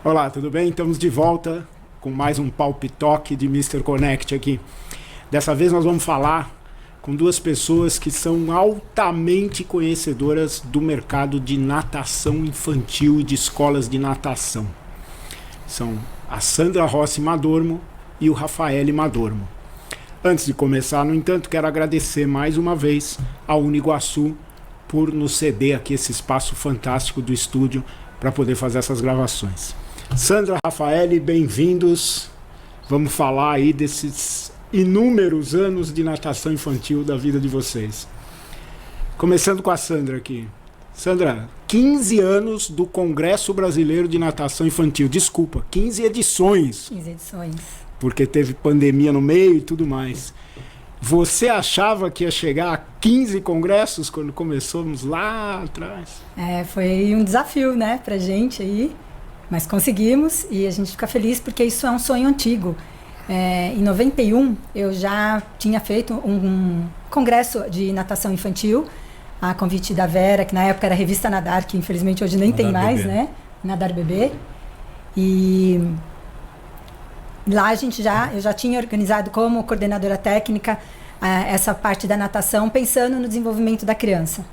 Olá, tudo bem? Estamos de volta com mais um Palpitoque de Mr. Connect aqui. Dessa vez nós vamos falar com duas pessoas que são altamente conhecedoras do mercado de natação infantil e de escolas de natação. São a Sandra Rossi Madormo e o Rafael Madormo. Antes de começar, no entanto, quero agradecer mais uma vez ao Uniguaçu por nos ceder aqui esse espaço fantástico do estúdio para poder fazer essas gravações. Sandra, Rafael, bem-vindos. Vamos falar aí desses inúmeros anos de natação infantil da vida de vocês. Começando com a Sandra aqui. Sandra, 15 anos do Congresso Brasileiro de Natação Infantil. Desculpa, 15 edições. 15 edições. Porque teve pandemia no meio e tudo mais. Você achava que ia chegar a 15 congressos quando começamos lá atrás? Foi um desafio, né, pra gente aí, mas conseguimos e a gente fica feliz porque isso é um sonho antigo. Em 91, eu já tinha feito um congresso de natação infantil, a convite da Vera, que na época era a revista Nadar, que infelizmente hoje nem tem mais, né? Nadar Bebê. E lá eu já tinha organizado como coordenadora técnica essa parte da natação, pensando no desenvolvimento da criança.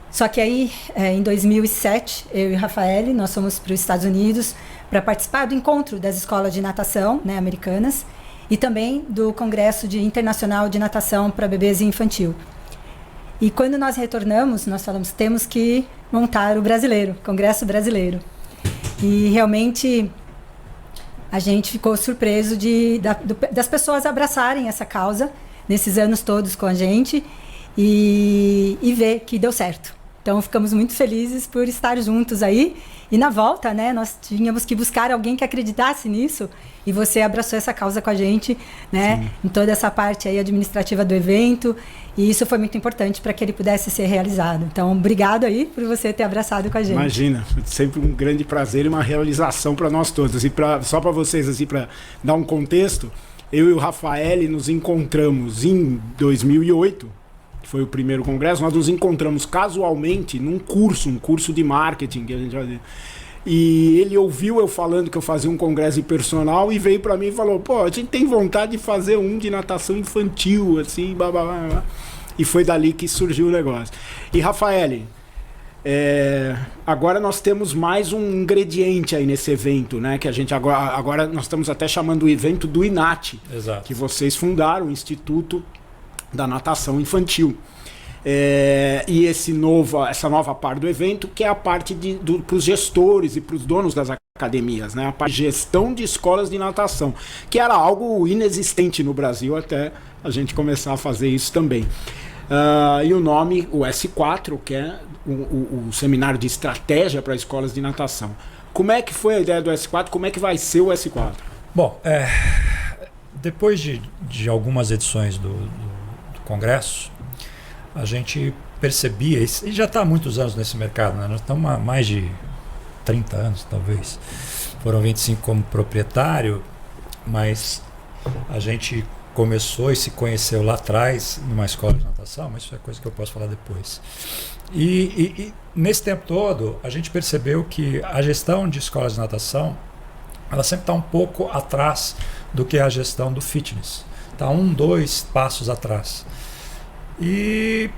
Só que aí, em 2007, eu e o Rafael, nós fomos para os Estados Unidos para participar do encontro das escolas de natação, né, americanas, e também do Congresso Internacional de Natação para Bebês e Infantil. E quando nós retornamos, nós falamos, temos que montar o brasileiro, Congresso Brasileiro. E realmente a gente ficou surpreso das pessoas abraçarem essa causa nesses anos todos com a gente e ver que deu certo. Então ficamos muito felizes por estar juntos aí. E na volta, né, nós tínhamos que buscar alguém que acreditasse nisso e você abraçou essa causa com a gente, né, sim, em toda essa parte aí administrativa do evento, e isso foi muito importante para que ele pudesse ser realizado. Então, obrigado aí por você ter abraçado com a gente. Imagina, sempre um grande prazer e uma realização para nós todos. E só para vocês, assim, para dar um contexto, eu e o Rafael nos encontramos em 2008, que foi o primeiro congresso. Nós nos encontramos casualmente num curso, um curso de marketing que a gente fazia. E ele ouviu eu falando que eu fazia um congresso de personal e veio para mim e falou, pô, a gente tem vontade de fazer um de natação infantil, assim, blá, blá, blá. E foi dali que surgiu o negócio. E Rafael, agora nós temos mais um ingrediente aí nesse evento, né? Que a gente agora nós estamos até chamando o evento do INAT. Exato. Que vocês fundaram, o Instituto da Natação Infantil. E essa nova parte do evento, que é a parte para os gestores e para os donos das academias, né? A parte de gestão de escolas de natação, que era algo inexistente no Brasil até a gente começar a fazer isso também. E o nome, o S4, que é o seminário de estratégia para escolas de natação. Como é que foi a ideia do S4? Como é que vai ser o S4? Bom, depois de algumas edições do Congresso, a gente percebia, e já está há muitos anos nesse mercado, né? Nós estamos há mais de 30 anos, talvez. Foram 25 como proprietário, mas a gente começou e se conheceu lá atrás numa escola de natação, mas isso é coisa que eu posso falar depois. E nesse tempo todo, a gente percebeu que a gestão de escolas de natação, ela sempre está um pouco atrás do que a gestão do fitness. Está 2 passos atrás. E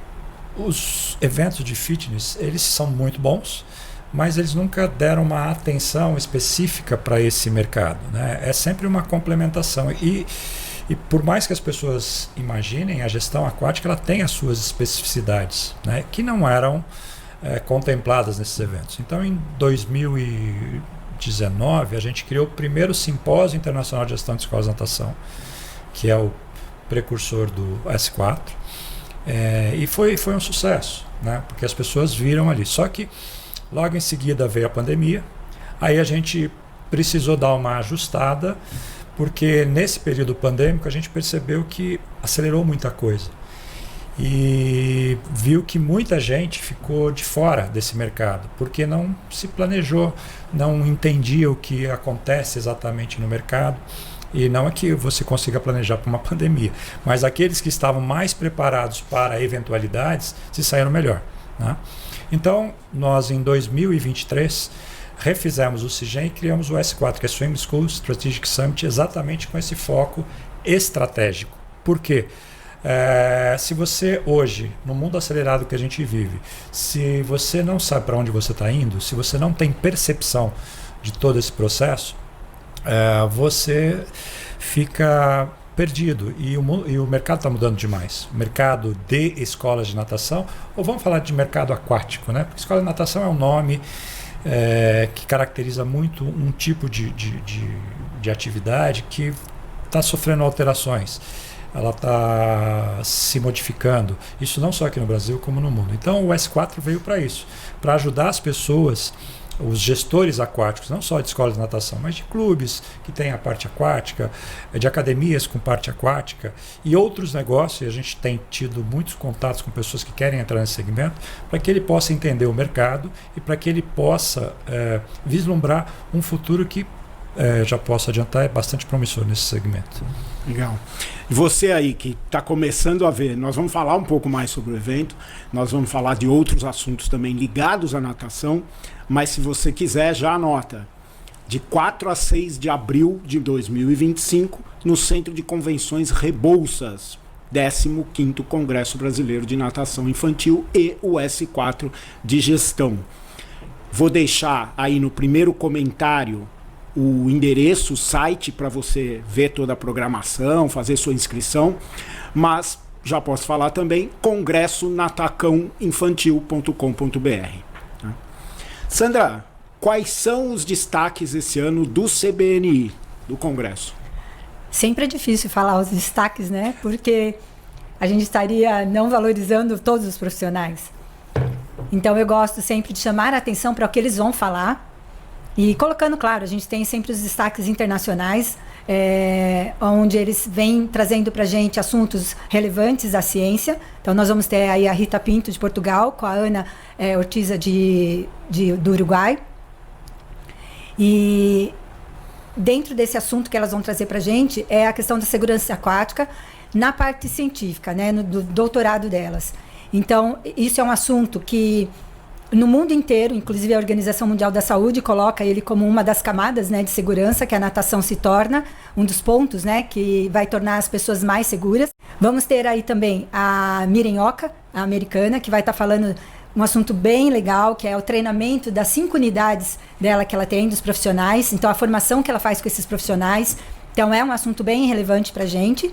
os eventos de fitness, eles são muito bons, mas eles nunca deram uma atenção específica para esse mercado, né? É sempre uma complementação. E por mais que as pessoas imaginem, a gestão aquática ela tem as suas especificidades, né? Que não eram contempladas nesses eventos. Então, em 2019, a gente criou o primeiro Simpósio Internacional de Gestão de Escolas de Natação, que é o precursor do S4. E foi um sucesso, né? Porque as pessoas viram ali. Só que logo em seguida veio a pandemia, aí a gente precisou dar uma ajustada, porque nesse período pandêmico a gente percebeu que acelerou muita coisa e viu que muita gente ficou de fora desse mercado, porque não se planejou, não entendia o que acontece exatamente no mercado. E não é que você consiga planejar para uma pandemia, mas aqueles que estavam mais preparados para eventualidades se saíram melhor, né? Então, nós em 2023 refizemos o CIGEM e criamos o S4, que é Swim School Strategic Summit, exatamente com esse foco estratégico. Por quê? Se você hoje, no mundo acelerado que a gente vive, se você não sabe para onde você está indo, se você não tem percepção de todo esse processo, você fica perdido. E o mercado está mudando demais. O mercado de escolas de natação, ou vamos falar de mercado aquático, né? Porque escola de natação é um nome que caracteriza muito um tipo de atividade que está sofrendo alterações. Ela está se modificando. Isso não só aqui no Brasil, como no mundo. Então o S4 veio para isso, para ajudar as pessoas, os gestores aquáticos, não só de escolas de natação, mas de clubes que têm a parte aquática, de academias com parte aquática e outros negócios. E a gente tem tido muitos contatos com pessoas que querem entrar nesse segmento, para que ele possa entender o mercado e para que ele possa vislumbrar um futuro que, já posso adiantar, é bastante promissor nesse segmento. Legal. E você aí que está começando a ver, nós vamos falar um pouco mais sobre o evento, nós vamos falar de outros assuntos também ligados à natação, mas se você quiser, já anota. De 4 a 6 de abril de 2025, no Centro de Convenções Rebouças, 15º Congresso Brasileiro de Natação Infantil e o S4 de Gestão. Vou deixar aí no primeiro comentário o endereço, o site, para você ver toda a programação, fazer sua inscrição, mas já posso falar também, congressonatacãoinfantil.com.br. Sandra, quais são os destaques esse ano do CBNI, do Congresso? Sempre é difícil falar os destaques, né? Porque a gente estaria não valorizando todos os profissionais. Então eu gosto sempre de chamar a atenção para o que eles vão falar. E colocando, claro, a gente tem sempre os destaques internacionais, onde eles vêm trazendo para a gente assuntos relevantes da ciência. Então nós vamos ter aí a Rita Pinto de Portugal, com a Ana Ortiza do Uruguai. E dentro desse assunto que elas vão trazer para a gente é a questão da segurança aquática na parte científica, né, do doutorado delas. Então isso é um assunto que no mundo inteiro, inclusive a Organização Mundial da Saúde coloca ele como uma das camadas, né, de segurança que a natação se torna, um dos pontos, né, que vai tornar as pessoas mais seguras. Vamos ter aí também a Miren Oka, a americana, que vai estar falando um assunto bem legal, que é o treinamento das 5 unidades dela que ela tem, dos profissionais. Então, a formação que ela faz com esses profissionais. Então, é um assunto bem relevante para a gente.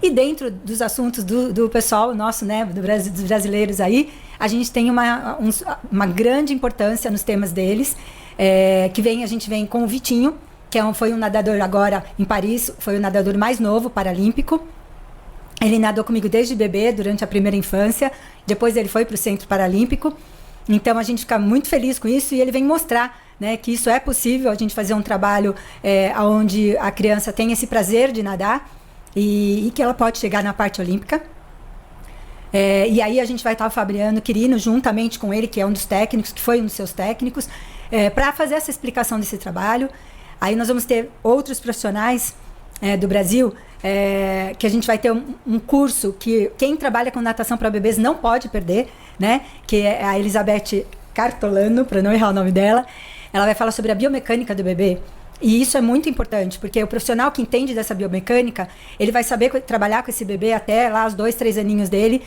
E dentro dos assuntos do pessoal nosso, né, dos brasileiros aí, a gente tem uma grande importância nos temas deles, a gente vem com o Vitinho, que foi um nadador agora em Paris, foi o nadador mais novo paralímpico. Ele nadou comigo desde bebê, durante a primeira infância, depois ele foi para o Centro Paralímpico. Então a gente fica muito feliz com isso e ele vem mostrar, né, que isso é possível, a gente fazer um trabalho onde a criança tem esse prazer de nadar, e que ela pode chegar na parte olímpica. E aí a gente vai estar o Fabiano Quirino, juntamente com ele, que é um dos técnicos, que foi um dos seus técnicos, para fazer essa explicação desse trabalho. Aí nós vamos ter outros profissionais do Brasil, que a gente vai ter um curso que quem trabalha com natação para bebês não pode perder, né? Que é a Elizabeth Cartolano, para não errar o nome dela. Ela vai falar sobre a biomecânica do bebê. E isso é muito importante, porque o profissional que entende dessa biomecânica, ele vai saber trabalhar com esse bebê até lá os 2, 3 aninhos dele,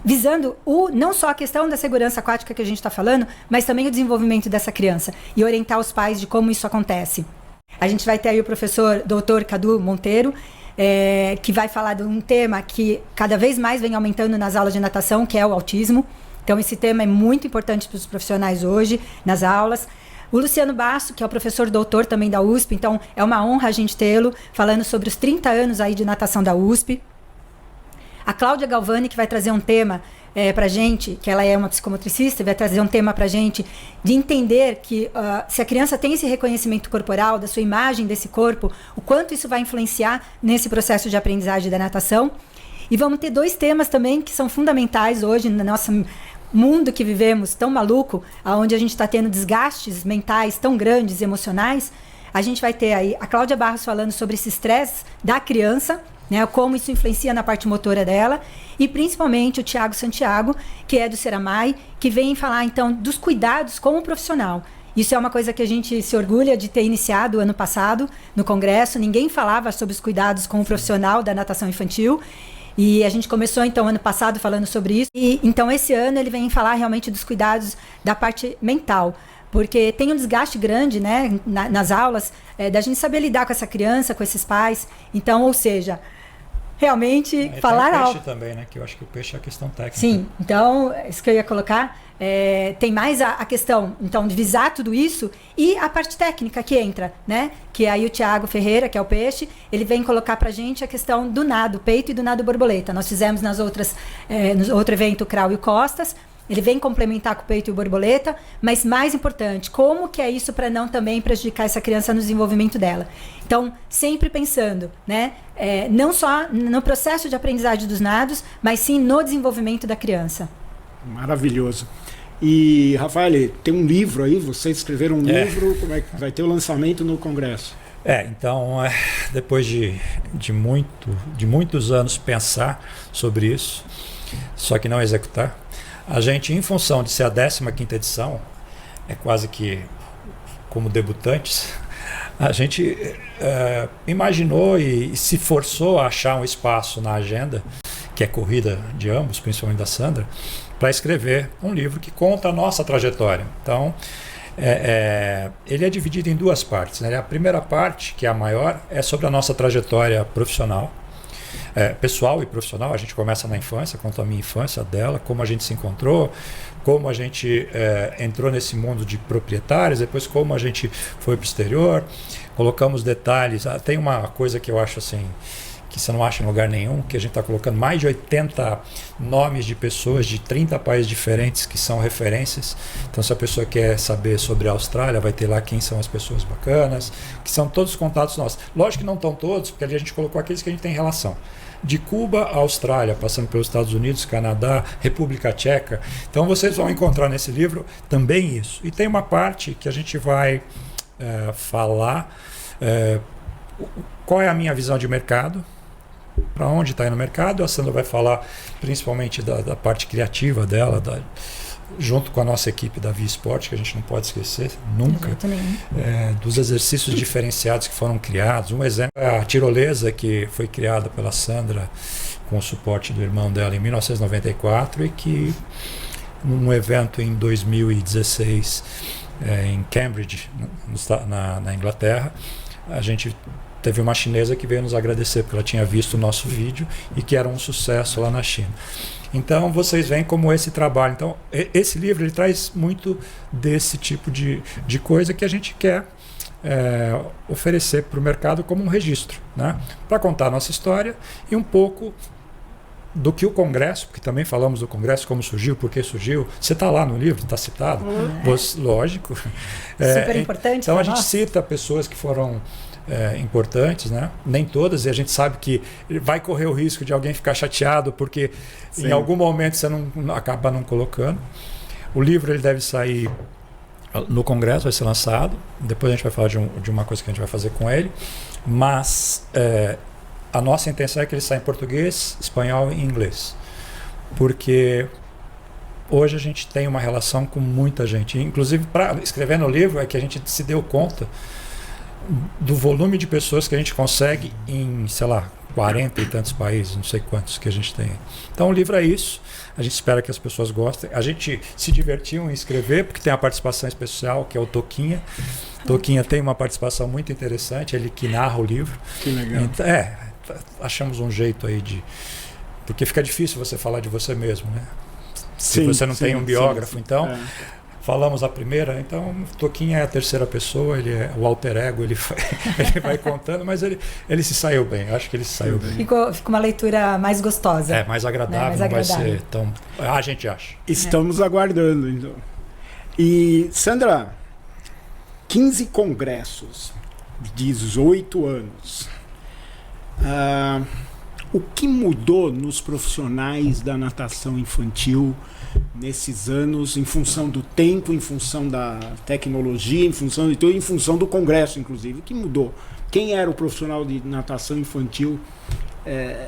visando não só a questão da segurança aquática que a gente está falando, mas também o desenvolvimento dessa criança e orientar os pais de como isso acontece. A gente vai ter aí o professor Dr. Cadu Monteiro, que vai falar de um tema que cada vez mais vem aumentando nas aulas de natação, que é o autismo. Então esse tema é muito importante para os profissionais hoje, nas aulas. O Luciano Basso, que é o professor doutor também da USP, então é uma honra a gente tê-lo, falando sobre os 30 anos aí de natação da USP. A Cláudia Galvani, que vai trazer um tema para a gente, que ela é uma psicomotricista, vai trazer um tema para a gente de entender que se a criança tem esse reconhecimento corporal, da sua imagem desse corpo, o quanto isso vai influenciar nesse processo de aprendizagem da natação. E vamos ter 2 temas também que são fundamentais hoje no nosso mundo que vivemos tão maluco, onde a gente está tendo desgastes mentais tão grandes, emocionais. A gente vai ter aí a Cláudia Barros falando sobre esse estresse da criança, né, como isso influencia na parte motora dela, e principalmente o Tiago Santiago, que é do Seramai, que vem falar então dos cuidados como profissional. Isso é uma coisa que a gente se orgulha de ter iniciado ano passado no Congresso. Ninguém falava sobre os cuidados com o profissional da natação infantil. E a gente começou, então, ano passado falando sobre isso. E, então, esse ano ele vem falar realmente dos cuidados da parte mental. Porque tem um desgaste grande, né, nas aulas, da gente saber lidar com essa criança, com esses pais. Então, ou seja, realmente falar algo. Tem o peixe também, né, que eu acho que o peixe é a questão técnica. Sim, então, isso que eu ia colocar... tem mais a questão, então, de visar tudo isso e a parte técnica que entra, né? Que aí o Thiago Ferreira, que é o peixe, ele vem colocar pra gente a questão do nado peito e do nado borboleta. Nós fizemos no outro evento o crawl e o costas. Ele vem complementar com o peito e o borboleta, mas mais importante, como que é isso para não também prejudicar essa criança no desenvolvimento dela? Então, sempre pensando, né? Não só no processo de aprendizagem dos nados, mas sim no desenvolvimento da criança. Maravilhoso. E, Rafael, tem um livro aí, vocês escreveram um livro, como é que vai ter o lançamento no Congresso? Então, depois de muitos anos pensar sobre isso, só que não executar, a gente, em função de ser a 15ª edição, é quase que como debutantes, a gente imaginou e se forçou a achar um espaço na agenda, que é corrida de ambos, principalmente da Sandra, para escrever um livro que conta a nossa trajetória. Então, ele é dividido em duas partes, né? A primeira parte, que é a maior, é sobre a nossa trajetória profissional, pessoal e profissional. A gente começa na infância, conta a minha infância dela, como a gente se encontrou, como a gente entrou nesse mundo de proprietários, depois como a gente foi para o exterior, colocamos detalhes. Tem uma coisa que eu acho assim, que você não acha em lugar nenhum, que a gente está colocando mais de 80 nomes de pessoas de 30 países diferentes que são referências. Então, se a pessoa quer saber sobre a Austrália, vai ter lá quem são as pessoas bacanas, que são todos os contatos nossos. Lógico que não estão todos, porque ali a gente colocou aqueles que a gente tem relação. De Cuba à Austrália, passando pelos Estados Unidos, Canadá, República Tcheca. Então, vocês vão encontrar nesse livro também isso. E tem uma parte que a gente vai falar qual é a minha visão de mercado, para onde está indo o mercado. A Sandra vai falar principalmente da parte criativa dela, junto com a nossa equipe da Via Esporte, que a gente não pode esquecer nunca, dos exercícios diferenciados que foram criados. Um exemplo é a tirolesa, que foi criada pela Sandra com o suporte do irmão dela em 1994 e que num evento em 2016 em Cambridge, na Inglaterra, a gente teve uma chinesa que veio nos agradecer porque ela tinha visto o nosso vídeo e que era um sucesso lá na China. Então vocês veem como esse trabalho. Então esse livro ele traz muito desse tipo de coisa que a gente quer oferecer para o mercado como um registro, né? Para contar a nossa história e um pouco do que o Congresso, porque também falamos do Congresso, como surgiu, por que surgiu. Você está lá no livro, está citado. Lógico. Super importante. Então a gente cita pessoas que foram importantes, né? Nem todas, e a gente sabe que vai correr o risco de alguém ficar chateado porque Sim. Em algum momento você acaba não colocando. O livro ele deve sair no Congresso, vai ser lançado. Depois a gente vai falar de uma coisa que a gente vai fazer com ele, mas a nossa intenção é que ele saia em português, espanhol e inglês, porque hoje a gente tem uma relação com muita gente, inclusive para escrever no livro é que a gente se deu conta do volume de pessoas que a gente consegue em, sei lá, 40 e tantos países, não sei quantos que a gente tem. Então o livro é isso, a gente espera que as pessoas gostem. A gente se divertiu em escrever, porque tem a participação especial, que é o Toquinha. Toquinha tem uma participação muito interessante, ele que narra o livro. Que legal. Então, achamos um jeito aí porque fica difícil você falar de você mesmo, né? Se você não tem um biógrafo, então... Falamos a primeira, então Toquinha é a terceira pessoa, ele é o alter ego, ele vai contando, mas ele se saiu bem, eu acho que ele se saiu bem. Fica uma leitura mais gostosa. Mais agradável, não vai ser tão... a gente acha. Estamos aguardando, então. E, Sandra, 15 congressos, 18 anos. O que mudou nos profissionais da natação infantil nesses anos, em função do tempo, em função da tecnologia, em função de tudo, em função do Congresso, inclusive? O que mudou? Quem era o profissional de natação infantil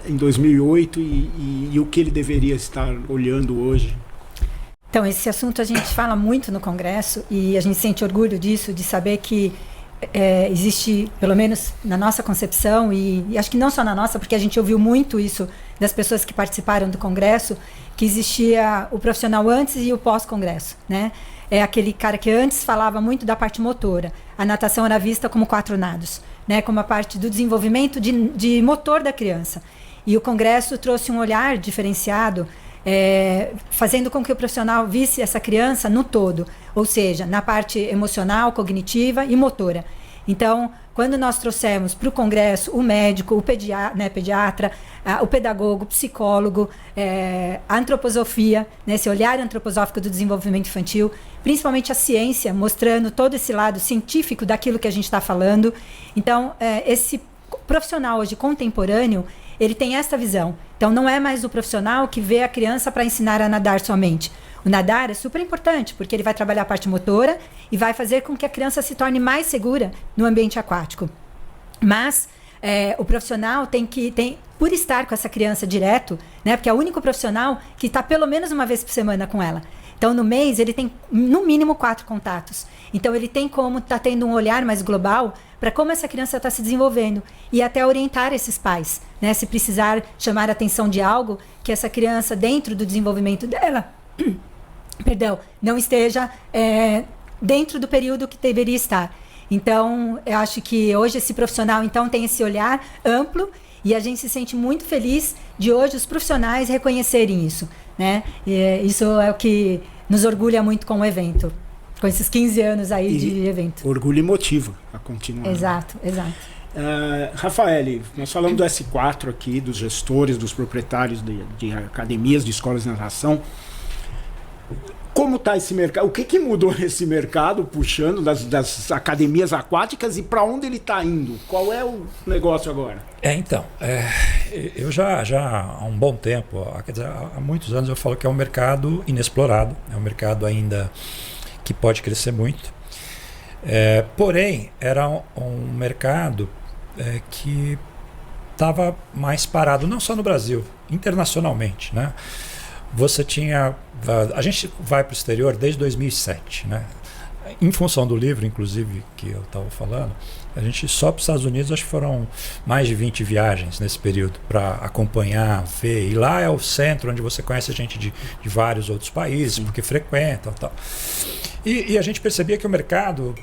em 2008 e o que ele deveria estar olhando hoje? Então, esse assunto a gente fala muito no Congresso e a gente sente orgulho disso, de saber que existe, pelo menos na nossa concepção, e acho que não só na nossa, porque a gente ouviu muito isso das pessoas que participaram do Congresso, que existia o profissional antes e o pós-Congresso, né? É aquele cara que antes falava muito da parte motora. A natação era vista como 4 nados, né? Como a parte do desenvolvimento de motor da criança. E o Congresso trouxe um olhar diferenciado, fazendo com que o profissional visse essa criança no todo, ou seja, na parte emocional, cognitiva e motora. Então, quando nós trouxemos para o Congresso o médico, o pediatra, o pedagogo, o psicólogo, a antroposofia, né, esse olhar antroposófico do desenvolvimento infantil, principalmente a ciência, mostrando todo esse lado científico daquilo que a gente está falando. Então, esse profissional hoje contemporâneo, ele tem essa visão. Então, não é mais o profissional que vê a criança para ensinar a nadar somente. O nadar é super importante, porque ele vai trabalhar a parte motora e vai fazer com que a criança se torne mais segura no ambiente aquático. Mas o profissional por estar com essa criança direto, né, porque é o único profissional que está pelo menos uma vez por semana com ela. Então, no mês, ele tem no mínimo 4 contatos. Então, ele tem como estar tendo um olhar mais global para como essa criança está se desenvolvendo e até orientar esses pais, né? Se precisar chamar a atenção de algo que essa criança, dentro do desenvolvimento dela, não esteja dentro do período que deveria estar. Então, eu acho que hoje esse profissional, então, tem esse olhar amplo e a gente se sente muito feliz de hoje os profissionais reconhecerem isso, né? E isso é o que nos orgulha muito com o evento, com esses 15 anos aí de evento. Orgulho e motivo a continuar. Exato. Rafael, nós falamos do S4 aqui, dos gestores, dos proprietários de academias, de escolas de natação. Como está esse mercado? O que mudou nesse mercado, puxando das academias aquáticas, e para onde ele está indo? Qual é o negócio agora? Eu já há um bom tempo, há muitos anos, eu falo que é um mercado inexplorado, é um mercado ainda que pode crescer muito. Porém, era um mercado que estava mais parado, não só no Brasil, internacionalmente, né? A gente vai para o exterior desde 2007, né? Em função do livro, inclusive, que eu estava falando, a gente só para os Estados Unidos, acho que foram mais de 20 viagens nesse período para acompanhar, ver. E lá é o centro onde você conhece gente de vários outros países, porque frequenta e tal. E a gente percebia que o mercado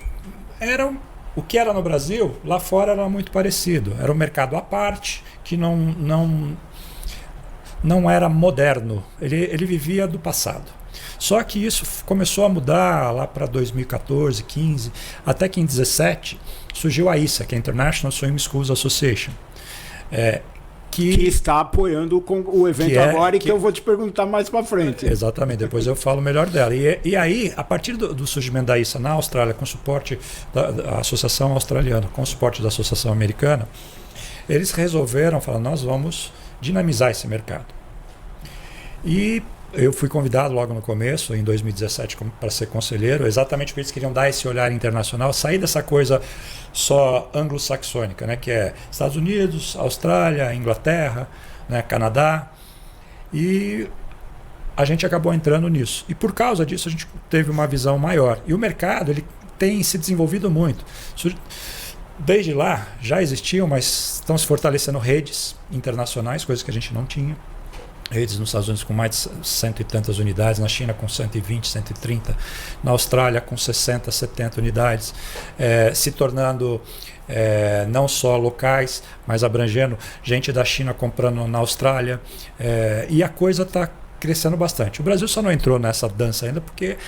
era o que era no Brasil, lá fora era muito parecido. Era um mercado à parte, que não era moderno, ele vivia do passado. Só que isso começou a mudar lá para 2014, 15, até que em 2017 surgiu a ISA, que é a International Swimming Schools Association, que está apoiando o evento agora, que eu vou te perguntar mais para frente. Exatamente, depois eu falo melhor dela. E aí, a partir do surgimento da ISA na Austrália, com suporte da Associação Australiana, com suporte da Associação Americana, eles resolveram falar, nós vamos dinamizar esse mercado. E eu fui convidado logo no começo, em 2017, para ser conselheiro, exatamente porque eles queriam dar esse olhar internacional, sair dessa coisa só anglo-saxônica, né, que é Estados Unidos, Austrália, Inglaterra, né, Canadá, e a gente acabou entrando nisso. E por causa disso a gente teve uma visão maior. E o mercado ele tem se desenvolvido muito. Desde lá já existiam, mas estão se fortalecendo redes internacionais, coisas que a gente não tinha. Redes nos Estados Unidos com mais de 100 e tantas unidades, na China com 120, 130, na Austrália com 60, 70 unidades, se tornando não só locais, mas abrangendo gente da China comprando na Austrália, e a coisa está crescendo bastante. O Brasil só não entrou nessa dança ainda porque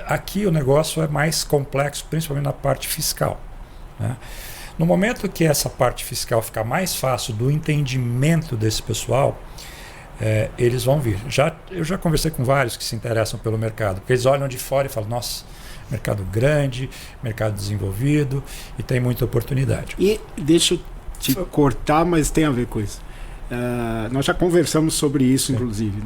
aqui o negócio é mais complexo, principalmente na parte fiscal, né? No momento que essa parte fiscal ficar mais fácil do entendimento desse pessoal, eles vão vir. Eu já conversei com vários que se interessam pelo mercado, porque eles olham de fora e falam, nossa, mercado grande, mercado desenvolvido e tem muita oportunidade. E deixa eu te cortar, mas tem a ver com isso. Nós já conversamos sobre isso, inclusive.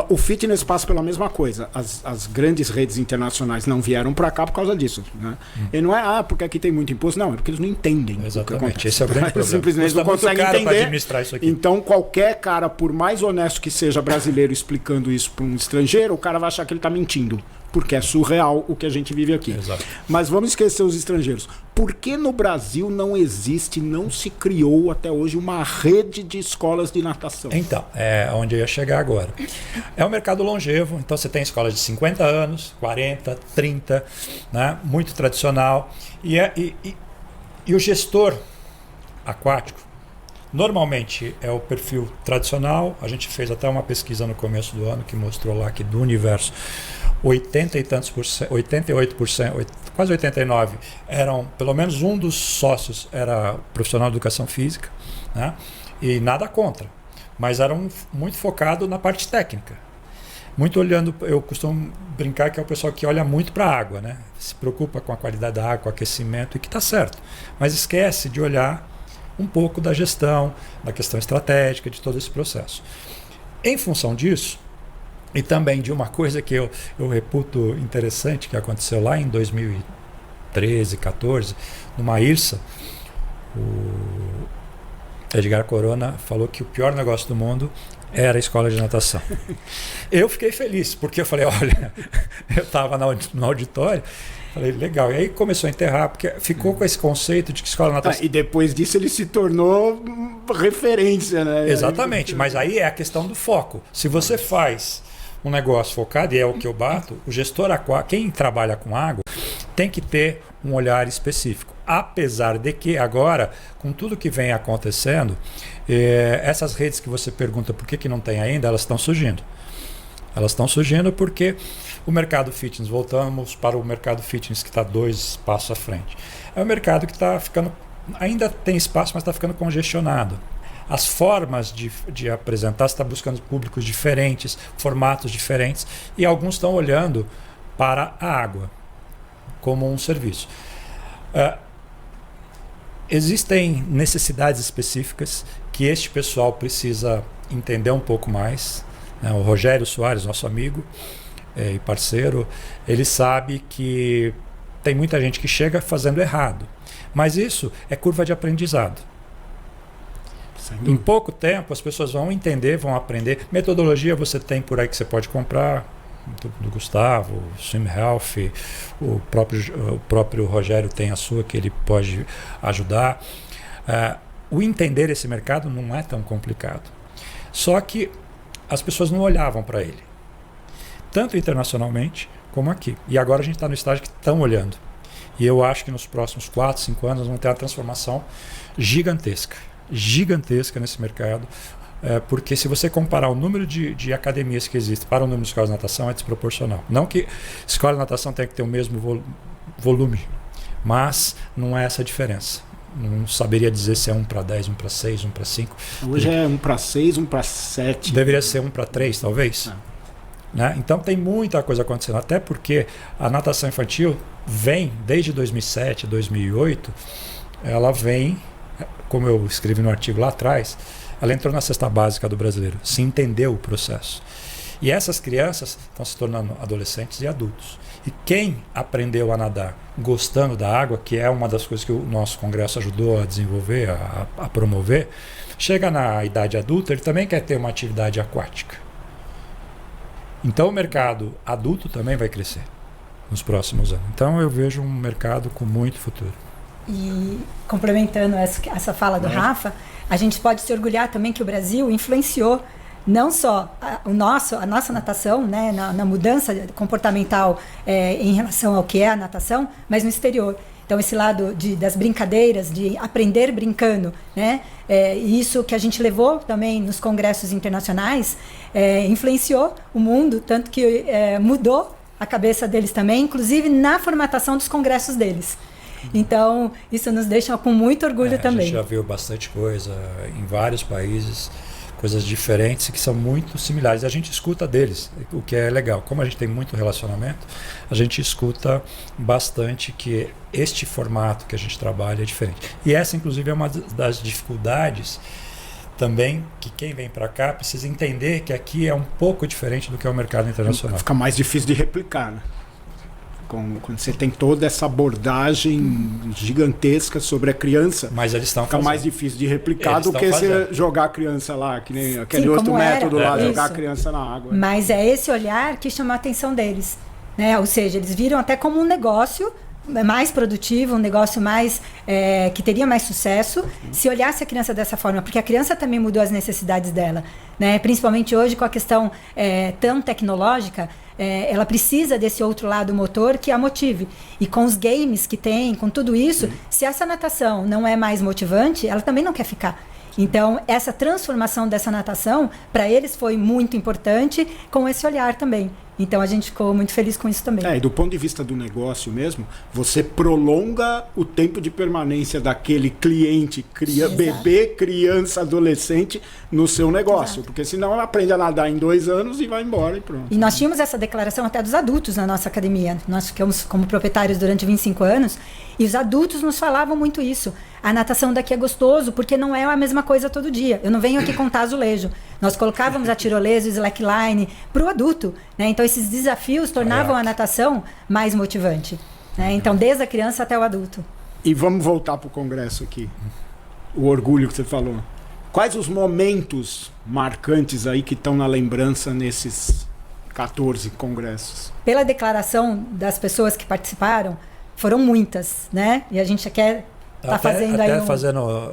O fitness passa pela mesma coisa. As grandes redes internacionais não vieram para cá por causa disso. Né? E não é porque aqui tem muito imposto, não, é porque eles não entendem. Exatamente, esse é o grande problema. Simplesmente não conseguem entender. Administrar isso aqui. Então, qualquer cara, por mais honesto que seja brasileiro explicando isso para um estrangeiro, o cara vai achar que ele está mentindo. Porque é surreal o que a gente vive aqui. Exato. Mas vamos esquecer os estrangeiros. Por que no Brasil não existe, não se criou até hoje uma rede de escolas de natação? Então, é onde eu ia chegar agora. É um mercado longevo, então você tem escolas de 50 anos, 40, 30, né? Muito tradicional. E o gestor aquático, normalmente é o perfil tradicional. A gente fez até uma pesquisa no começo do ano que mostrou lá que do universo 80 e tantos por cento, 88%, quase 89%, eram, pelo menos um dos sócios era profissional de educação física, né? E nada contra, mas era muito focado na parte técnica. Muito olhando, eu costumo brincar que é o pessoal que olha muito para a água, né? Se preocupa com a qualidade da água, com o aquecimento, e que está certo, mas esquece de olhar um pouco da gestão, da questão estratégica, de todo esse processo. Em função disso, e também de uma coisa que eu reputo interessante, que aconteceu lá em 2013, 14, numa IRSA, o Edgar Corona falou que o pior negócio do mundo era a escola de natação. Eu fiquei feliz, porque eu falei, olha, eu estava no auditório, falei, legal. E aí começou a enterrar, porque ficou com esse conceito de que escola de natação... E depois disso ele se tornou referência, né? Exatamente, mas aí é a questão do foco. Se você faz um negócio focado, e é o que eu bato, o gestor aquático, quem trabalha com água, tem que ter um olhar específico. Apesar de que agora, com tudo que vem acontecendo, essas redes que você pergunta por que não tem ainda, elas estão surgindo. Elas estão surgindo porque o mercado fitness, voltamos para o mercado fitness que está 2 passos à frente. É um mercado que está ficando, ainda tem espaço, mas está ficando congestionado. As formas de apresentar, você está buscando públicos diferentes, formatos diferentes, e alguns estão olhando para a água como um serviço. Existem necessidades específicas que este pessoal precisa entender um pouco mais. Né? O Rogério Soares, nosso amigo e parceiro, ele sabe que tem muita gente que chega fazendo errado, mas isso é curva de aprendizado. Em pouco tempo as pessoas vão entender, vão aprender. Metodologia você tem por aí que você pode comprar, do Gustavo, Swim Health, o próprio Rogério tem a sua que ele pode ajudar. O entender esse mercado não é tão complicado. Só que as pessoas não olhavam para ele, tanto internacionalmente como aqui. E agora a gente está no estágio que estão olhando. E eu acho que nos próximos 4, 5 anos nós vamos ter uma transformação gigantesca nesse mercado, porque se você comparar o número de academias que existem para o número de escolas de natação, é desproporcional. Não que escola de natação tenha que ter o mesmo volume, mas não é essa a diferença. Não saberia dizer se é 1 para 10, 1 para 6, 1 para 5. Hoje é 1 para 6, 1 para 7. Deveria ser 1 para 3, talvez. Né? Então tem muita coisa acontecendo, até porque a natação infantil vem desde 2007, 2008, ela vem, como eu escrevi no artigo lá atrás, ela entrou na cesta básica do brasileiro, se entendeu o processo. E essas crianças estão se tornando adolescentes e adultos. E quem aprendeu a nadar gostando da água, que é uma das coisas que o nosso congresso ajudou a desenvolver, a promover, chega na idade adulta, ele também quer ter uma atividade aquática. Então o mercado adulto também vai crescer nos próximos anos. Então eu vejo um mercado com muito futuro. E complementando essa fala do Rafa, a gente pode se orgulhar também que o Brasil influenciou não só a nossa natação, né, na mudança comportamental em relação ao que é a natação, mas no exterior. Então esse lado das brincadeiras, de aprender brincando, né, isso que a gente levou também nos congressos internacionais, influenciou o mundo, tanto que mudou a cabeça deles também, inclusive na formatação dos congressos deles. Então, isso nos deixa com muito orgulho também. A gente já viu bastante coisa em vários países, coisas diferentes que são muito similares. A gente escuta deles, o que é legal. Como a gente tem muito relacionamento, a gente escuta bastante que este formato que a gente trabalha é diferente. E essa, inclusive, é uma das dificuldades também que quem vem para cá precisa entender que aqui é um pouco diferente do que é o mercado internacional. Fica mais difícil de replicar, né? Quando você tem toda essa abordagem gigantesca sobre a criança, mas eles estão fica mais difícil de replicar do que você jogar a criança lá, que nem aquele outro método lá, jogar a criança na água. Mas é esse olhar que chama a atenção deles, né? Ou seja, eles viram até como um negócio mais produtivo, um negócio mais que teria mais sucesso se olhasse a criança dessa forma, porque a criança também mudou as necessidades dela, né? Principalmente hoje com a questão tão tecnológica, ela precisa desse outro lado motor que a motive. E com os games que tem, com tudo isso, se essa natação não é mais motivante, ela também não quer ficar. Então, essa transformação dessa natação, para eles foi muito importante, com esse olhar também. Então, a gente ficou muito feliz com isso também. E do ponto de vista do negócio mesmo, você prolonga o tempo de permanência daquele cliente, bebê, criança, adolescente, no seu negócio. Exato. Porque senão ela aprende a nadar em 2 anos e vai embora e pronto. E nós tínhamos essa declaração até dos adultos na nossa academia. Nós ficamos como proprietários durante 25 anos e os adultos nos falavam muito isso. A natação daqui é gostoso porque não é a mesma coisa todo dia. Eu não venho aqui contar azulejo. Nós colocávamos a tirolesa, o slackline para o adulto, né? Então esses desafios tornavam a natação mais motivante, né? Então desde a criança até o adulto. E vamos voltar para o congresso aqui. O orgulho que você falou. Quais os momentos marcantes aí que estão na lembrança nesses 14 congressos? Pela declaração das pessoas que participaram, foram muitas, né? E a gente quer tá fazendo até aí fazendo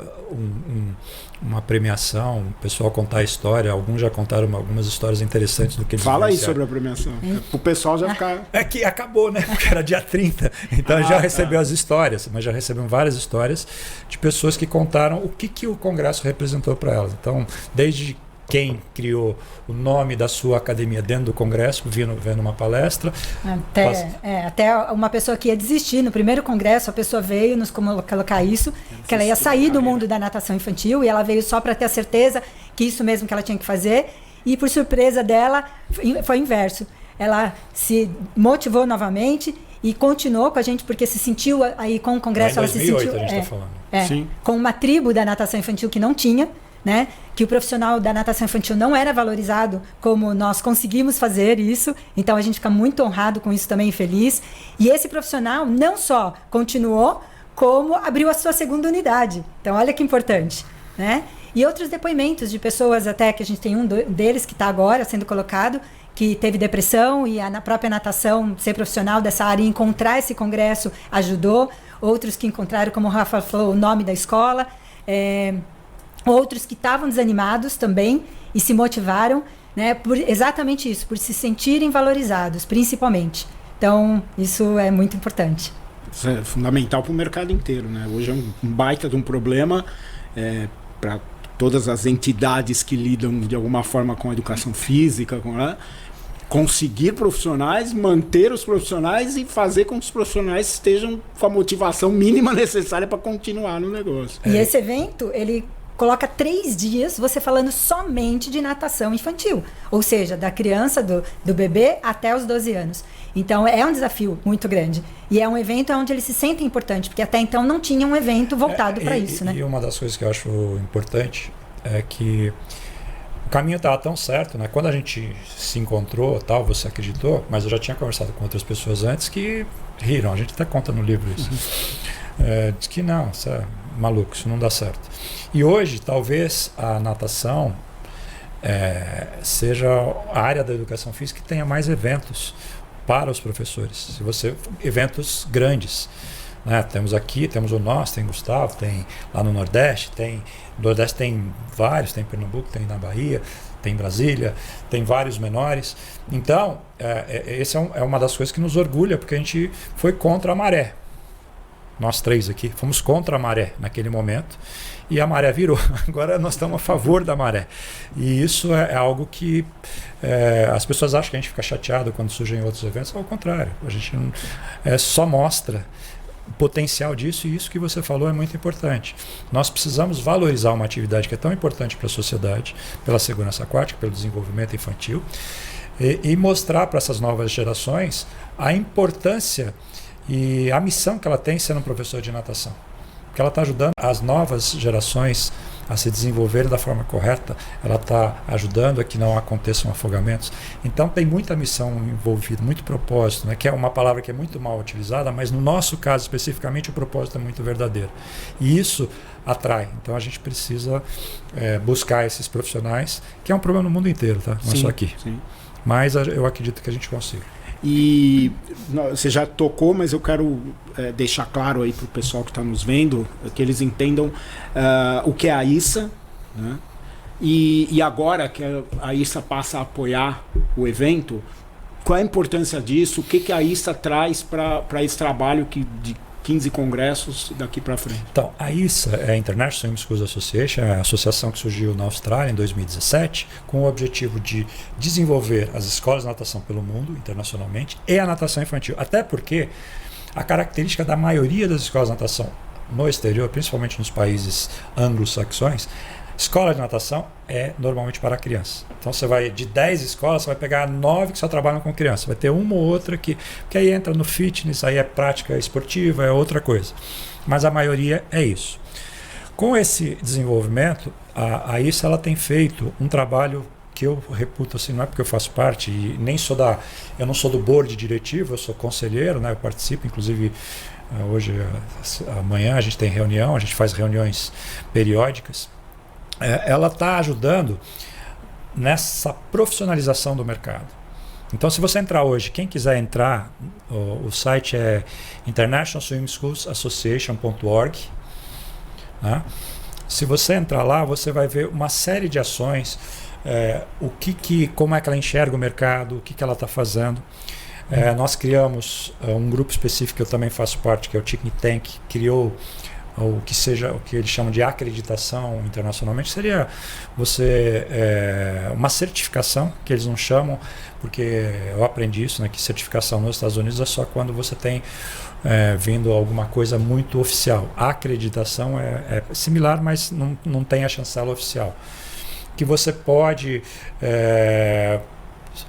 uma premiação, o pessoal contar a história, alguns já contaram algumas histórias interessantes do que eles Fala aí sobre a premiação, o pessoal já ficar... É que acabou, né? Porque era dia 30, então já recebeu as histórias, mas já recebemos várias histórias de pessoas que contaram o que o Congresso representou para elas. Então, desde quem criou o nome da sua academia dentro do congresso, vendo uma palestra. Até uma pessoa que ia desistir no primeiro congresso, a pessoa veio nos colocar isso, que ela ia sair do mundo da natação infantil, e ela veio só para ter a certeza que isso mesmo que ela tinha que fazer, e por surpresa dela, foi o inverso. Ela se motivou novamente e continuou com a gente, porque se sentiu aí com o congresso, ela 2008, se sentiu... a gente está falando. Sim. Com uma tribo da natação infantil que não tinha, né? Que o profissional da natação infantil não era valorizado como nós conseguimos fazer isso, então a gente fica muito honrado com isso também e feliz. E esse profissional não só continuou, como abriu a sua segunda unidade. Então olha que importante, né? E outros depoimentos de pessoas, até que a gente tem um deles que está agora sendo colocado, que teve depressão e a própria natação, ser profissional dessa área e encontrar esse congresso ajudou. Outros que encontraram, como o Rafa falou, o nome da escola. Outros que estavam desanimados também e se motivaram, né, por exatamente isso, por se sentirem valorizados, principalmente. Então, isso é muito importante. Isso é fundamental para o mercado inteiro, né? Hoje é um baita de um problema para todas as entidades que lidam de alguma forma com a educação física, conseguir profissionais, manter os profissionais e fazer com que os profissionais estejam com a motivação mínima necessária para continuar no negócio. E esse evento, ele coloca 3 dias você falando somente de natação infantil, ou seja, da criança, do bebê até os 12 anos. Então é um desafio muito grande e é um evento onde eles se sentem importantes, porque até então não tinha um evento voltado para isso, né? E uma das coisas que eu acho importante é que o caminho estava tão certo, né? Quando a gente se encontrou, tal, você acreditou, mas eu já tinha conversado com outras pessoas antes que riram, a gente até conta no livro isso. Diz que não, isso é maluco, isso não dá certo. E hoje, talvez a natação seja a área da educação física que tenha mais eventos para os professores. Eventos grandes, né? Temos aqui, temos o nosso, tem Gustavo, tem lá no Nordeste, tem vários, tem em Pernambuco, tem na Bahia, tem em Brasília, tem vários menores. Então, essa é uma das coisas que nos orgulha, porque a gente foi contra a maré. Nós 3 aqui fomos contra a maré naquele momento e a maré virou. Agora nós estamos a favor da maré. E isso é algo que as pessoas acham que a gente fica chateado quando surgem outros eventos. Ao contrário, a gente só mostra o potencial disso, e isso que você falou é muito importante. Nós precisamos valorizar uma atividade que é tão importante para a sociedade, pela segurança aquática, pelo desenvolvimento infantil, e mostrar para essas novas gerações a importância e a missão que ela tem sendo professor de natação. Porque ela está ajudando as novas gerações a se desenvolver da forma correta, ela está ajudando a que não aconteçam afogamentos. Então tem muita missão envolvida, muito propósito, né? Que é uma palavra que é muito mal utilizada, mas no nosso caso especificamente o propósito é muito verdadeiro. E isso atrai. Então a gente precisa buscar esses profissionais, que é um problema no mundo inteiro, tá? Não é só aqui. Sim. Mas eu acredito que a gente consiga. E você já tocou, mas eu quero deixar claro aí para o pessoal que está nos vendo, que eles entendam o que é a ISA, né? E agora que a ISA passa a apoiar o evento, qual é a importância disso? O que a ISA traz para esse trabalho de 15 congressos daqui para frente? Então, a ISA é a International Swimming Schools Association, é a associação que surgiu na Austrália em 2017, com o objetivo de desenvolver as escolas de natação pelo mundo, internacionalmente, e a natação infantil. Até porque a característica da maioria das escolas de natação no exterior, principalmente nos países anglo-saxões, escola de natação é normalmente para crianças. Então você vai de 10 escolas, você vai pegar 9 que só trabalham com criança. Vai ter uma ou outra que aí entra no fitness, aí é prática esportiva, é outra coisa. Mas a maioria é isso. Com esse desenvolvimento, a ISA ela tem feito um trabalho que eu reputo assim, não é porque eu faço parte, e nem eu não sou do board diretivo, eu sou conselheiro, né? Eu participo, inclusive hoje, amanhã a gente tem reunião, a gente faz reuniões periódicas. Ela está ajudando nessa profissionalização do mercado. Então, se você entrar hoje, quem quiser entrar, o site é internationalswimmingschools.association.org. Né? Se você entrar lá, você vai ver uma série de ações, como é que ela enxerga o mercado, o que ela está fazendo. Nós criamos um grupo específico que eu também faço parte, que é o Think Tank, criou o que eles chamam de acreditação internacionalmente, seria uma certificação, que eles não chamam, porque eu aprendi isso, né, que certificação nos Estados Unidos é só quando você tem vindo alguma coisa muito oficial. A acreditação é similar, mas não tem a chancela oficial. Que você pode...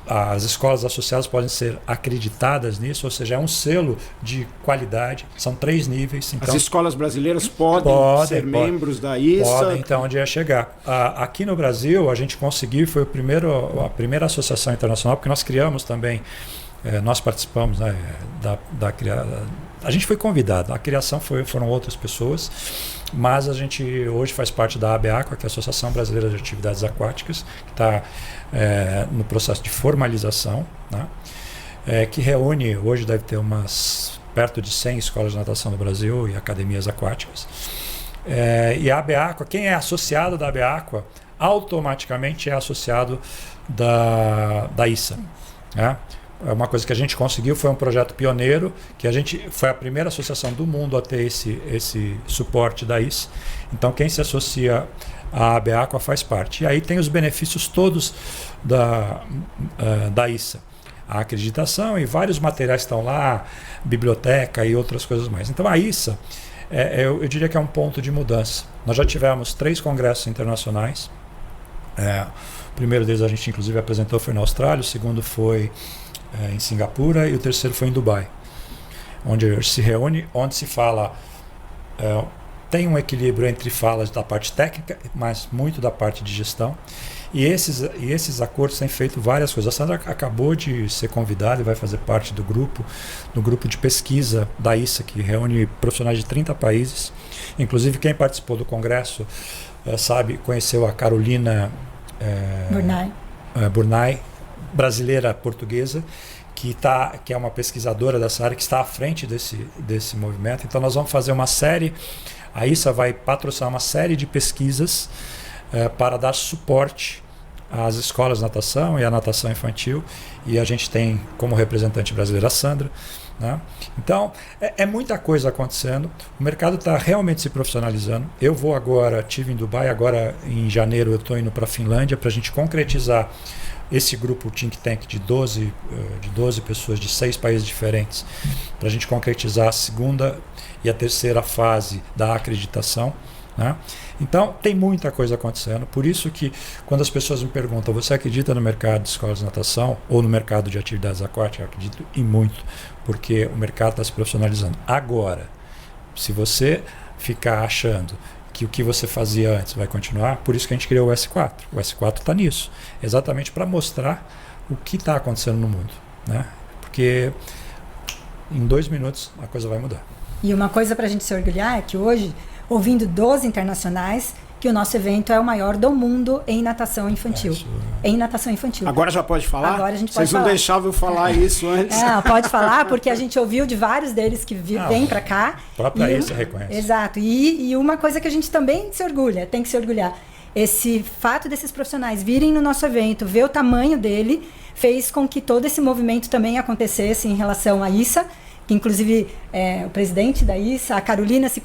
as escolas associadas podem ser acreditadas nisso, ou seja, é um selo de qualidade, são 3 níveis. Então, as escolas brasileiras podem ser membros da ISA? Podem, então, onde ia chegar. Aqui no Brasil, a gente conseguiu, foi a primeira associação internacional, porque nós criamos também, nós participamos, né, a gente foi convidado, a criação foram outras pessoas, mas a gente hoje faz parte da ABAQUA, que é a Associação Brasileira de Atividades Aquáticas, que está no processo de formalização, né? Que reúne, hoje deve ter perto de 100 escolas de natação no Brasil e academias aquáticas. E a ABAQUA, quem é associado da ABAQUA, automaticamente é associado da ISA. Né? Uma coisa que a gente conseguiu, foi um projeto pioneiro, que foi a primeira associação do mundo a ter esse suporte da ISA. Então quem se associa à ABAQUA faz parte. E aí tem os benefícios todos da ISA. A acreditação e vários materiais estão lá, biblioteca e outras coisas mais. Então a ISA, eu diria que é um ponto de mudança. Nós já tivemos 3 congressos internacionais. O primeiro deles a gente inclusive apresentou foi na Austrália, o segundo foi em Singapura e o terceiro foi em Dubai, onde se reúne, onde se fala, tem um equilíbrio entre falas da parte técnica, mas muito da parte de gestão, e esses acordos têm feito várias coisas. A Sandra acabou de ser convidada e vai fazer parte do grupo de pesquisa da ISA, que reúne profissionais de 30 países, inclusive quem participou do congresso conheceu a Carolina Burnay, brasileira portuguesa, que é uma pesquisadora dessa área, que está à frente desse movimento. Então nós vamos fazer uma série, a ISA vai patrocinar uma série de pesquisas para dar suporte às escolas de natação e à natação infantil, e a gente tem como representante brasileira a Sandra. Né? Então é muita coisa acontecendo, o mercado está realmente se profissionalizando. Eu estive em Dubai, agora em janeiro eu estou indo para a Finlândia para a gente concretizar esse grupo Think Tank de 12 pessoas de 6 países diferentes, para a gente concretizar a segunda e a terceira fase da acreditação. Né? Então tem muita coisa acontecendo, por isso que quando as pessoas me perguntam, você acredita no mercado de escolas de natação ou no mercado de atividades aquáticas? Eu acredito e muito, porque o mercado está se profissionalizando. Agora, se você ficar achando que que o que você fazia antes vai continuar, por isso que a gente criou o S4. O S4 está nisso, exatamente para mostrar o que está acontecendo no mundo, né? Porque em 2 minutos a coisa vai mudar. E uma coisa para a gente se orgulhar é que hoje, ouvindo dos internacionais, que o nosso evento é o maior do mundo em natação infantil. Em natação infantil. Agora já pode falar? Agora a gente pode Vocês não falar. deixavam eu falar isso antes. Pode falar, porque a gente ouviu de vários deles que vêm para cá. A própria ISA reconhece. Exato. E uma coisa que a gente também se orgulha, tem que se orgulhar. Esse fato desses profissionais virem no nosso evento, ver o tamanho dele, fez com que todo esse movimento também acontecesse em relação à ISA, que inclusive o presidente da ISA, a Carolina, se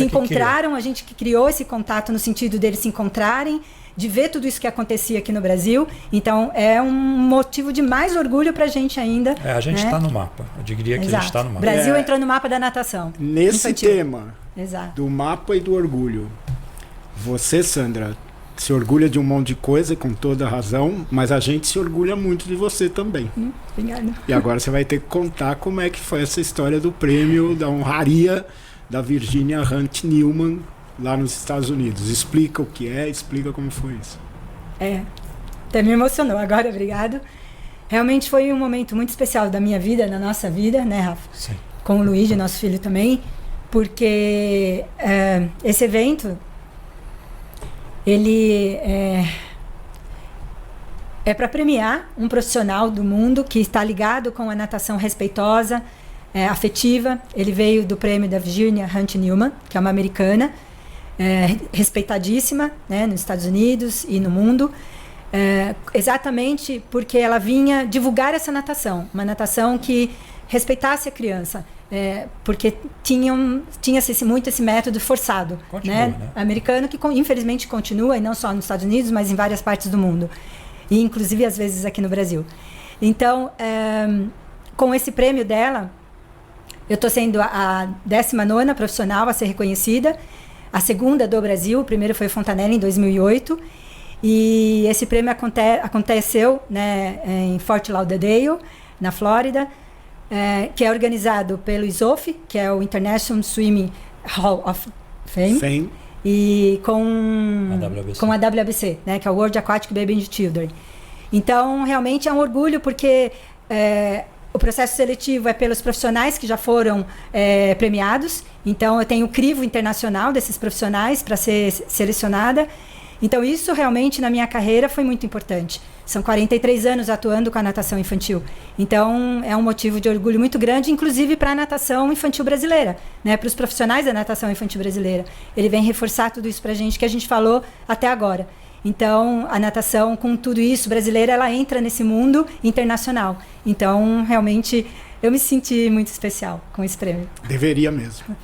encontraram, a gente que criou esse contato no sentido deles se encontrarem, de ver tudo isso que acontecia aqui no Brasil. Então, é um motivo de mais orgulho para a gente ainda. A gente está no mapa. Eu diria que a gente está no mapa. O Brasil entrou no mapa da natação Nesse infantil. tema Exato. do mapa e do orgulho, você, Sandra, se orgulha de um monte de coisa, com toda razão, mas a gente se orgulha muito de você também. Obrigada. E agora você vai ter que contar como é que foi essa história do prêmio, da honraria da Virginia Hunt Newman lá nos Estados Unidos. Explica o que é, explica como foi isso. Até me emocionou agora, obrigado. Realmente foi um momento muito especial da minha vida, na nossa vida, né, Rafa? Sim. Com o Luigi, nosso filho também, porque esse evento, ele é para premiar um profissional do mundo que está ligado com a natação respeitosa, afetiva. Ele veio do prêmio da Virginia Hunt Newman, que é uma americana, respeitadíssima, né, nos Estados Unidos e no mundo, exatamente porque ela vinha divulgar essa natação, uma natação que respeitasse a criança, porque tinha-se muito esse método forçado, né, americano, que infelizmente continua, e não só nos Estados Unidos, mas em várias partes do mundo, e inclusive às vezes aqui no Brasil. Então, com esse prêmio dela, eu estou sendo a 19ª profissional a ser reconhecida, a segunda do Brasil. O primeiro foi Fontanella em 2008, e esse prêmio aconteceu, né, em Fort Lauderdale, na Flórida, que é organizado pelo ISOF, que é o International Swimming Hall of Fame. E com a WBC, né, que é o World Aquatic Baby and Children. Então, realmente é um orgulho, porque o processo seletivo é pelos profissionais que já foram premiados. Então, eu tenho o crivo internacional desses profissionais para ser selecionada. Então, isso realmente na minha carreira foi muito importante. São 43 anos atuando com a natação infantil. Então, é um motivo de orgulho muito grande, inclusive para a natação infantil brasileira, né? Para os profissionais da natação infantil brasileira. Ele vem reforçar tudo isso para a gente, que a gente falou até agora. Então, a natação, com tudo isso, brasileira, ela entra nesse mundo internacional. Então, realmente, eu me senti muito especial com esse prêmio. Deveria mesmo.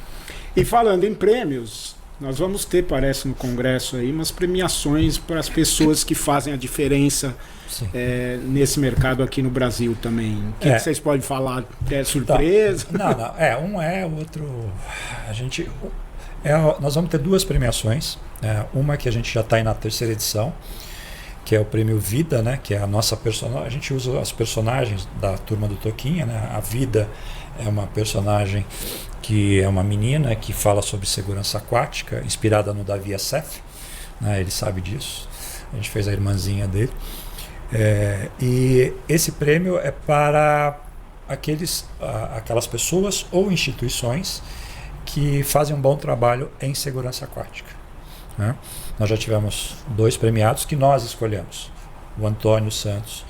E falando em prêmios, nós vamos ter, parece, no Congresso aí, umas premiações para as pessoas que fazem a diferença nesse mercado aqui no Brasil também. O que vocês podem falar? É surpresa? Tá. Não. Um é, o outro... nós vamos ter 2 premiações. Uma que a gente já está na 3ª edição, que é o prêmio Vida, né, que é a nossa personagem. A gente usa as personagens da turma do Toquinha, né? A Vida é uma personagem que é uma menina que fala sobre segurança aquática, inspirada no Davi Assef, né? Ele sabe disso. A gente fez a irmãzinha dele. E esse prêmio é para aquelas pessoas ou instituições que fazem um bom trabalho em segurança aquática, né? Nós já tivemos 2 premiados que nós escolhemos. O Antônio Santos,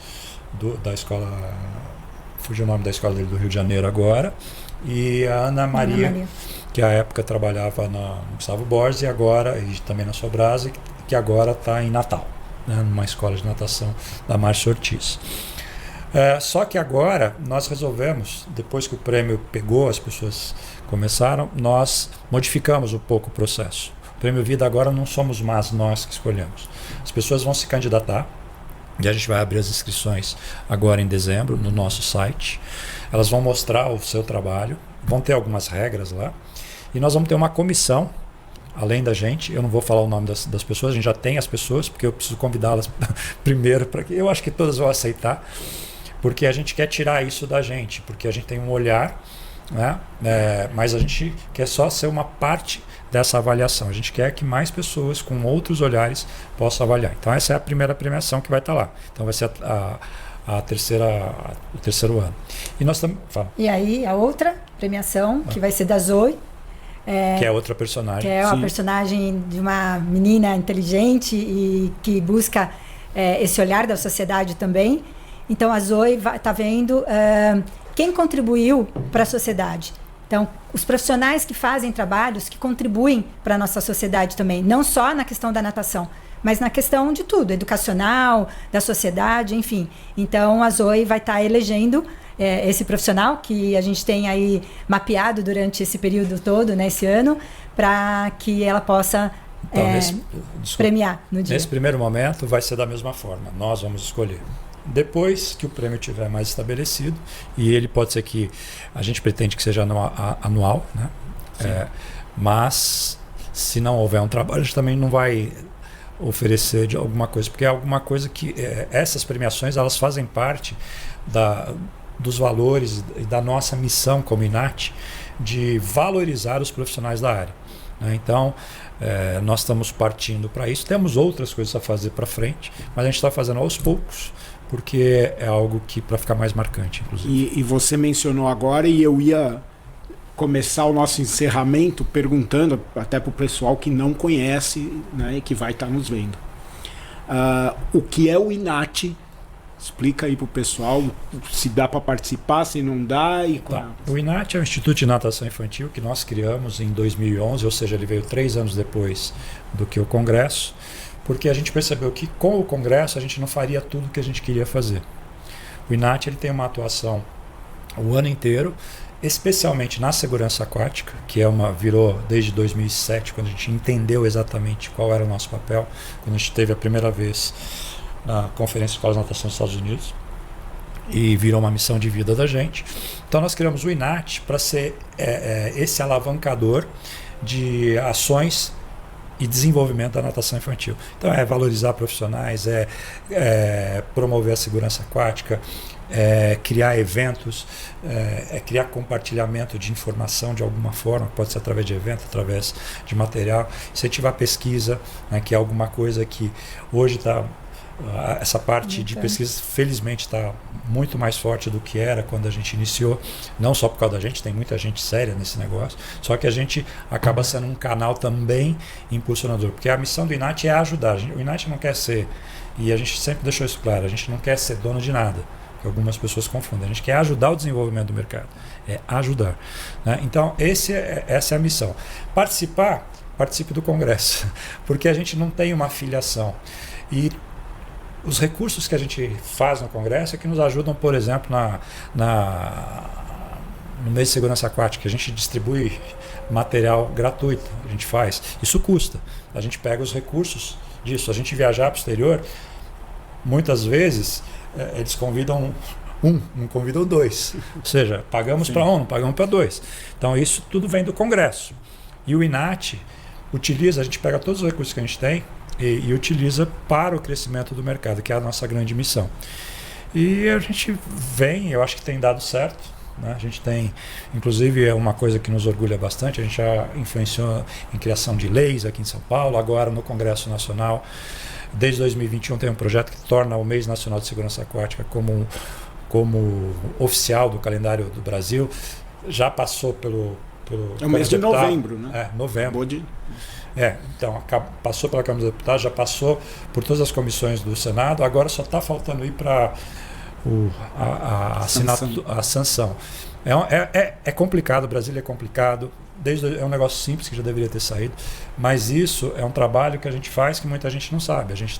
da escola, fugiu o nome da escola dele, do Rio de Janeiro agora, e a Ana Maria, que à época trabalhava no Gustavo Borges e também na Sobrasa, que agora está em Natal, né, numa escola de natação da Márcia Ortiz. Só que agora nós resolvemos, depois que o prêmio pegou, as pessoas começaram, nós modificamos um pouco o processo. O Prêmio Vida agora não somos mais nós que escolhemos. As pessoas vão se candidatar, e a gente vai abrir as inscrições agora em dezembro no nosso site. Elas vão mostrar o seu trabalho, vão ter algumas regras lá, e nós vamos ter uma comissão, além da gente. Eu não vou falar o nome das pessoas, a gente já tem as pessoas, porque eu preciso convidá-las primeiro, para que eu acho que todas vão aceitar, porque a gente quer tirar isso da gente, porque a gente tem um olhar né? Mas a gente quer só ser uma parte dessa avaliação. A gente quer que mais pessoas com outros olhares possam avaliar. Então essa é a primeira premiação que vai estar lá. Então vai ser o terceiro ano. E nós também... E aí a outra premiação, que vai ser da Zoe, que é outra personagem. Que é uma personagem de uma menina inteligente e que busca esse olhar da sociedade também. Então a Zoe está vendo quem contribuiu para a sociedade. Então, os profissionais que fazem trabalhos que contribuem para a nossa sociedade também, não só na questão da natação, mas na questão de tudo, educacional, da sociedade, enfim. Então, a Zoe vai estar elegendo esse profissional que a gente tem aí mapeado durante esse período todo, né, esse ano, para que ela possa premiar no dia. Nesse primeiro momento vai ser da mesma forma, nós vamos escolher. Depois que o prêmio estiver mais estabelecido, e ele pode ser que a gente pretende que seja anual, né? Mas se não houver um trabalho, a gente também não vai oferecer de alguma coisa, porque é alguma coisa que essas premiações elas fazem parte dos valores e da nossa missão como INAT de valorizar os profissionais da área, né? Então nós estamos partindo para isso. Temos outras coisas a fazer para frente, mas a gente está fazendo aos poucos, porque é algo que para ficar mais marcante, inclusive. E você mencionou agora, e eu ia começar o nosso encerramento perguntando até para o pessoal que não conhece, né, e que vai estar nos vendo. O que é o INAT? Explica aí para o pessoal se dá para participar, se não dá. O INAT é o Instituto de Natação Infantil que nós criamos em 2011, ou seja, ele veio 3 anos depois do que o Congresso, porque a gente percebeu que com o Congresso a gente não faria tudo o que a gente queria fazer. O INAT ele tem uma atuação o ano inteiro, especialmente na segurança aquática, que virou desde 2007, quando a gente entendeu exatamente qual era o nosso papel, quando a gente teve a primeira vez na Conferência de Escolas de Natação dos Estados Unidos, e virou uma missão de vida da gente. Então nós criamos o INAT para ser esse alavancador de ações e desenvolvimento da natação infantil. Então é valorizar profissionais, promover a segurança aquática, criar eventos, criar compartilhamento de informação de alguma forma, pode ser através de evento, através de material, incentivar a pesquisa, né, que é alguma coisa que hoje essa parte de pesquisa felizmente está muito mais forte do que era quando a gente iniciou, não só por causa da gente, tem muita gente séria nesse negócio, só que a gente acaba sendo um canal também impulsionador, porque a missão do INAT é ajudar. O INAT não quer ser, e a gente sempre deixou isso claro, a gente não quer ser dono de nada, que algumas pessoas confundem, a gente quer ajudar o desenvolvimento do mercado, é ajudar, né? Então essa é a missão. Participe do Congresso, porque a gente não tem uma filiação, e os recursos que a gente faz no Congresso é que nos ajudam, por exemplo, no mês de segurança aquática. A gente distribui material gratuito, a gente faz. Isso custa. A gente pega os recursos disso. A gente viajar para o exterior, muitas vezes, eles convidam não convidam 2. Ou seja, pagamos para não pagamos para 2. Então isso tudo vem do Congresso. E o INAT utiliza, a gente pega todos os recursos que a gente tem, e utiliza para o crescimento do mercado, que é a nossa grande missão. E a gente eu acho que tem dado certo, né? A gente tem, inclusive é uma coisa que nos orgulha bastante, a gente já influenciou em criação de leis aqui em São Paulo, agora no Congresso Nacional, desde 2021 tem um projeto que torna o Mês Nacional de Segurança Aquática como oficial do calendário do Brasil, já passou pelo é o mês de novembro, né? Novembro. Então passou pela Câmara dos Deputados, já passou por todas as comissões do Senado, agora só está faltando ir para a sanção. É complicado, Brasília é complicado, é um negócio simples que já deveria ter saído, mas isso é um trabalho que a gente faz que muita gente não sabe. A gente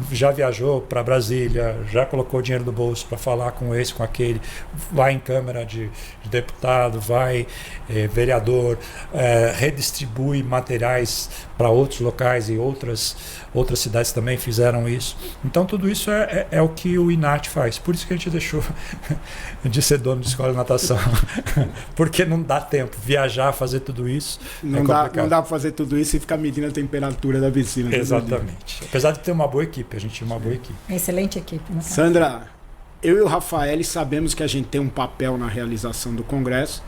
já viajou para Brasília, já colocou dinheiro do bolso para falar com esse, com aquele, vai em Câmara de deputado, vai vereador, redistribui materiais para outros locais, e outras cidades também fizeram isso. Então tudo isso é o que o INAT faz. Por isso que a gente deixou de ser dono de escola de natação, porque não dá tempo viajar, fazer tudo isso. Não dá para fazer tudo isso e ficar medindo a temperatura da piscina. Exatamente. Apesar de ter uma boa equipe, a gente tinha uma boa equipe. Excelente equipe. Sandra, eu e o Rafael sabemos que a gente tem um papel na realização do congresso,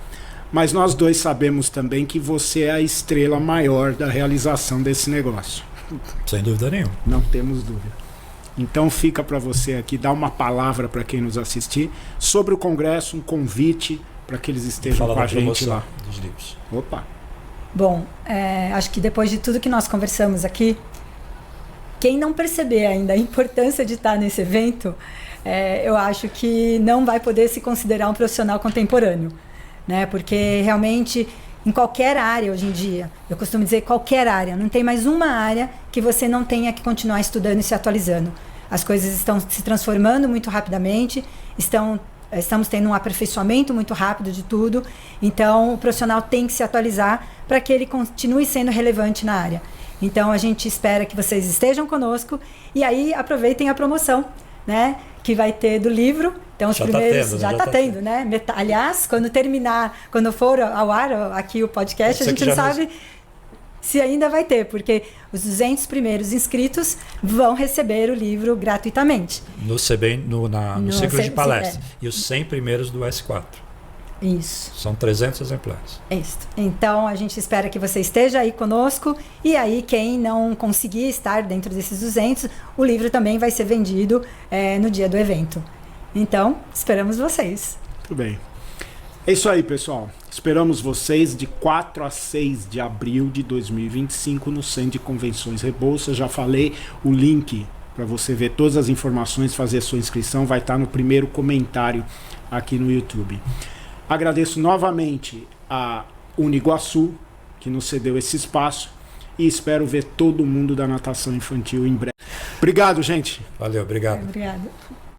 mas nós dois sabemos também que você é a estrela maior da realização desse negócio. Sem dúvida nenhuma. Não temos dúvida. Então fica para você aqui dar uma palavra para quem nos assistir sobre o congresso, um convite para que eles estejam com a gente lá. Dos livros. Opa. Bom, acho que depois de tudo que nós conversamos aqui, quem não perceber ainda a importância de estar nesse evento, eu acho que não vai poder se considerar um profissional contemporâneo, né? Porque realmente, em qualquer área hoje em dia, eu costumo dizer qualquer área, não tem mais uma área que você não tenha que continuar estudando e se atualizando. As coisas estão se transformando muito rapidamente, estamos tendo um aperfeiçoamento muito rápido de tudo, então o profissional tem que se atualizar para que ele continue sendo relevante na área. Então a gente espera que vocês estejam conosco e aí aproveitem a promoção, né, que vai ter do livro. Então os primeiros já está tendo, né? Aliás, quando for ao ar aqui o podcast, a gente não sabe se ainda vai ter, porque os 200 primeiros inscritos vão receber o livro gratuitamente. No ciclo de palestras. E os 100 primeiros do S4. Isso. São 300 exemplares. Isso. Então, a gente espera que você esteja aí conosco. E aí, quem não conseguir estar dentro desses 200, o livro também vai ser vendido no dia do evento. Então, esperamos vocês. Muito bem. É isso aí, pessoal. Esperamos vocês de 4 a 6 de abril de 2025 no Centro de Convenções Rebouças. Já falei, o link para você ver todas as informações, fazer sua inscrição, vai estar no primeiro comentário aqui no YouTube. Agradeço novamente a Uniguaçu, que nos cedeu esse espaço, e espero ver todo mundo da natação infantil em breve. Obrigado, gente. Valeu, obrigado. Obrigada.